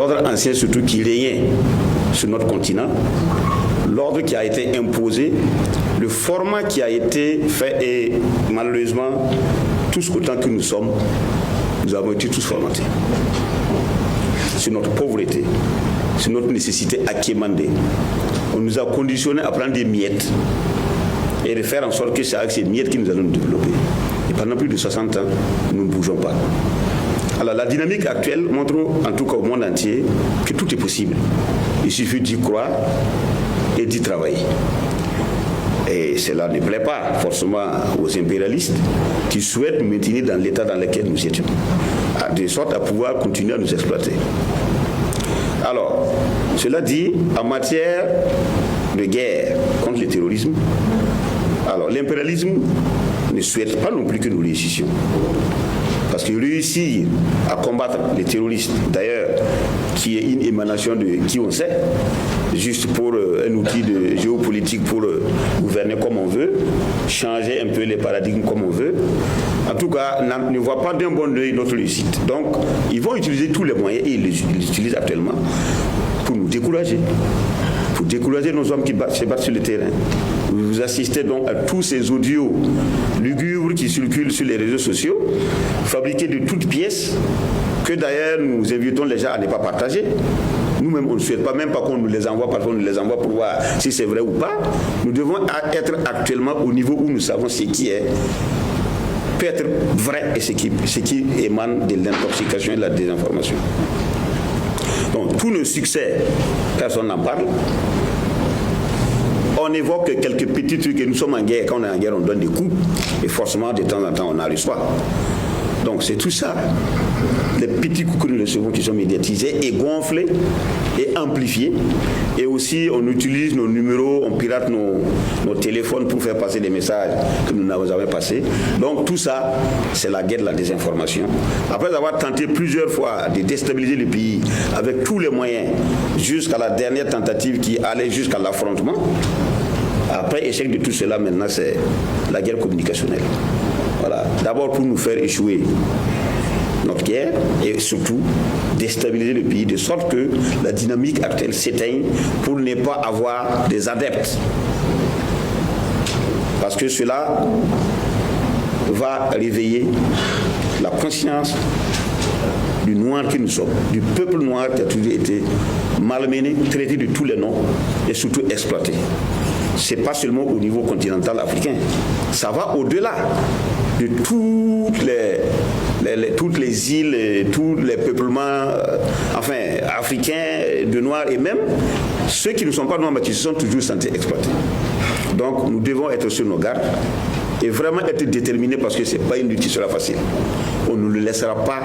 L'ordre ancien surtout qui régnait sur notre continent, l'ordre qui a été imposé, le format qui a été fait et malheureusement, tous autant que nous sommes, nous avons été tous formatés. Sur notre pauvreté, sur notre nécessité à quémander. On nous a conditionnés à prendre des miettes et de faire en sorte que c'est avec ces miettes que nous allons nous développer. Et pendant plus de 60 ans, nous ne bougeons pas. Alors la dynamique actuelle montre, en tout cas au monde entier, que tout est possible. Il suffit d'y croire et d'y travailler. Et cela ne plaît pas forcément aux impérialistes qui souhaitent nous maintenir dans l'état dans lequel nous étions, de sorte à pouvoir continuer à nous exploiter. Alors, cela dit, en matière de guerre contre le terrorisme, alors l'impérialisme ne souhaite pas non plus que nous réussissions. Parce que réussir à combattre les terroristes, d'ailleurs, qui est une émanation de qui on sait, juste pour un outil de géopolitique pour gouverner comme on veut, changer un peu les paradigmes comme on veut, en tout cas, ne voit pas d'un bon œil notre réussite. Donc, ils vont utiliser tous les moyens, et ils les utilisent actuellement, pour nous décourager. Pour décourager nos hommes qui se battent sur le terrain. Vous assistez donc à tous ces audios lugubres qui circulent sur les réseaux sociaux, fabriqués de toutes pièces, que d'ailleurs nous invitons les gens à ne pas partager. Nous-mêmes, on ne souhaite pas, même pas qu'on nous les envoie, parce qu'on nous les envoie pour voir si c'est vrai ou pas. Nous devons être actuellement au niveau où nous savons ce qui est, peut être vrai et ce qui émane de l'intoxication et de la désinformation. Donc, tous nos succès, personne n'en parle. On évoque quelques petits trucs et nous sommes en guerre. Quand on est en guerre, on donne des coups et forcément, de temps en temps, on en reçoit. Donc, c'est tout ça. Les petits coups que nous recevons qui sont médiatisés et gonflés et amplifiés. Et aussi, on utilise nos numéros, on pirate nos téléphones pour faire passer des messages que nous n'avons jamais passés. Donc, tout ça, c'est la guerre de la désinformation. Après avoir tenté plusieurs fois de déstabiliser le pays avec tous les moyens, jusqu'à la dernière tentative qui allait jusqu'à l'affrontement, après échec de tout cela, maintenant, c'est la guerre communicationnelle. Voilà. D'abord pour nous faire échouer notre guerre et surtout déstabiliser le pays de sorte que la dynamique actuelle s'éteigne pour ne pas avoir des adeptes. Parce que cela va réveiller la conscience du noir que nous sommes, du peuple noir qui a toujours été malmené, traité de tous les noms et surtout exploité. Ce n'est pas seulement au niveau continental africain, ça va au-delà de toutes les îles, et tous les peuplements africains, de noirs et même ceux qui ne sont pas noirs mais qui se sont toujours sentis exploités. Donc nous devons être sur nos gardes et vraiment être déterminés parce que ce n'est pas une lutte qui sera facile. On ne le laissera pas